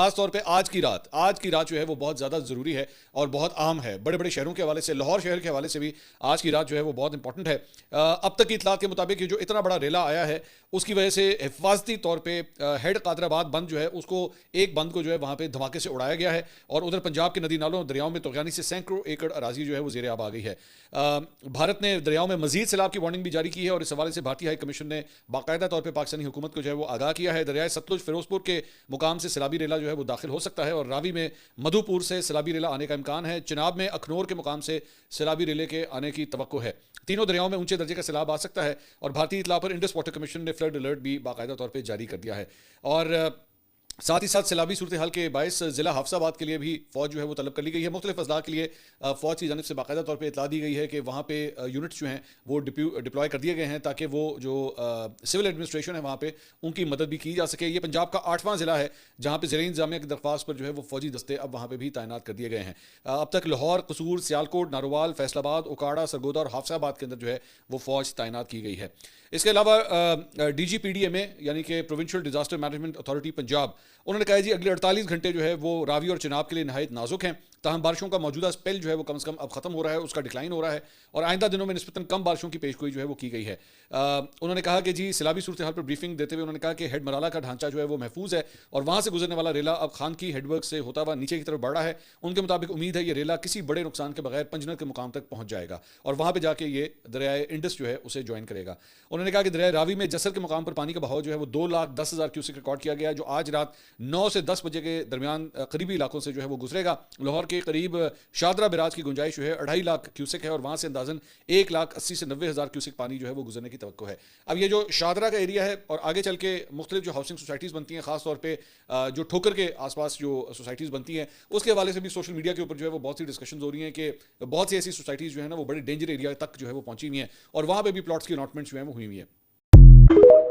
खास तौर पे आज की रात जो है वो बहुत ज़्यादा ज़रूरी है और बहुत अहम है। बड़े बड़े शहरों के हवाले से, लाहौर शहर के हवाले से भी आज की रात जो है वो बहुत इंपॉर्टेंट है। अब तक की इतलात के मुताबिक ये जो इतना बड़ा रेला आया है उसकी वजह से हिफाजती तौर पे हेड कादराबाद बंद जो है उसको एक बंद को जो है वहाँ पे धमाके से उड़ाया गया है और उधर पंजाब के नदी नालों दरियाओं में तुगयानी से सैकड़ों एकड़ अराजी जो है वो ज़ेरे आब आ गई है। भारत ने दरियाओं में मजीद सैलाब की वार्निंग भी जारी की है और इस हवाले से भारतीय हाई कमीशन ने बाकायदा तौर पर पाकिस्तानी हुकूमत को जो है वो आगाह किया है। दरियाए सतलुज फिरोजपुर के मुकाम से सैलाबी रेला जो है वो दाखिल हो सकता है और रावी में मधुपुर से सैलाबी रेला आने का इम्कान है। चिनाब में अखनौर के मुकाम से सैलाबी रेले के आने की तवक्को है। तीनों दरियाओं में ऊंचे दर्जे का सैलाब आ सकता है और भारतीय इतला पर इंडस वाटर कमीशन ने फ्लड अलर्ट भी बाकायदा तौर पर जारी कर दिया है। और साथ ही साथ सैलाबी सूरत हाल के बायस ज़िला हाफसाबाद के लिए भी फ़ौज जो है वो तलब कर ली गई है। मुख्तलिफ अजला के लिए फ़ौज की जानिब से बाकायदा तौर पर इतला दी गई है कि वहाँ पे यूनिट्स जो हैं वो डिप्लॉय कर दिए गए हैं ताकि वो जो सिविल एडमिनिस्ट्रेशन है वहाँ पे उनकी मदद भी की जा सके। ये पंजाब का 8वां ज़िला है जहाँ पे ज़ेरे इंतज़ामिया की दरख्वास्त पर जो है वो फ़ौजी दस्ते अब वहाँ पर भी तैनात कर दिए गए हैं। अब तक लाहौर, कसूर, सियालकोट, नारोवाल, फैसलाबाद, उकाड़ा, सरगोदा और हाफसाबाद के अंदर जो है वो फ़ौज तैनात की गई है। इसके अलावा DGPDMA यानी कि provincial disaster management authority Punjab, उन्होंने कहा जी अगले 48 घंटे जो है वो रावी और चिनाब के लिए नहायत नाजुक हैं। ताहम बारिशों का मौजूदा स्पेल जो है वो कम से कम अब खत्म हो रहा है, उसका डिक्लाइन हो रहा है और आइंदा दिनों में निस्बतन कम बारिशों की पेशगोई जो है वो की गई है। उन्होंने कहा कि जी सैलाबी सूरत हाल पर ब्रीफिंग देते हुए उन्होंने कहा कि हेड मराला का ढांचा जो है वो महफूज है और वहाँ से गुजरने वाला रेला अब खान की हेडवर्क से होता हुआ नीचे की तरफ बढ़ रहा है। उनके मुताबिक उम्मीद है ये रेला किसी बड़े नुकसान के बगैर पंजनर के मुकाम तक पहुँच जाएगा और वहाँ पर जाके ये दरियाए इंडस जो है उसे ज्वाइन करेगा। उन्होंने कहा कि दरियाए रावी में जसर के मुकाम पर पानी का बहाव जो है वो 2,10,000 क्यूसेक रिकॉर्ड किया गया जो आज रात 9 से 10 बजे के दरमियान करीबी इलाकों से जो है वो गुजरेगा। लाहौर के करीब शादरा बिराज की गुंजाइश जो है 2.5 लाख क्यूसेक है और वहाँ से अंदाजन 1,80,000 से 90,000 क्यूसेक पानी जो है वो गुजरने की तवक्को है। अब ये जो शादरा का एरिया है और आगे चल के मुख्तलिफ जो हाउसिंग सोसाइटीज़ बनती हैं, खासतौर पर जो ठोकर के आसपास जो सोसाइटीज़ बनती हैं उसके हवाले से भी सोशल मीडिया के ऊपर जो है वो बहुत सी डिस्कशन हो रही हैं कि बहुत सी ऐसी सोसाइटीज़ जो है ना वो बड़े डेंजर एरिया तक जो है वो पहुंची हुई हैं और वहाँ पर भी प्लॉट्स की अलॉटमेंट जो है वो हुई हुई है।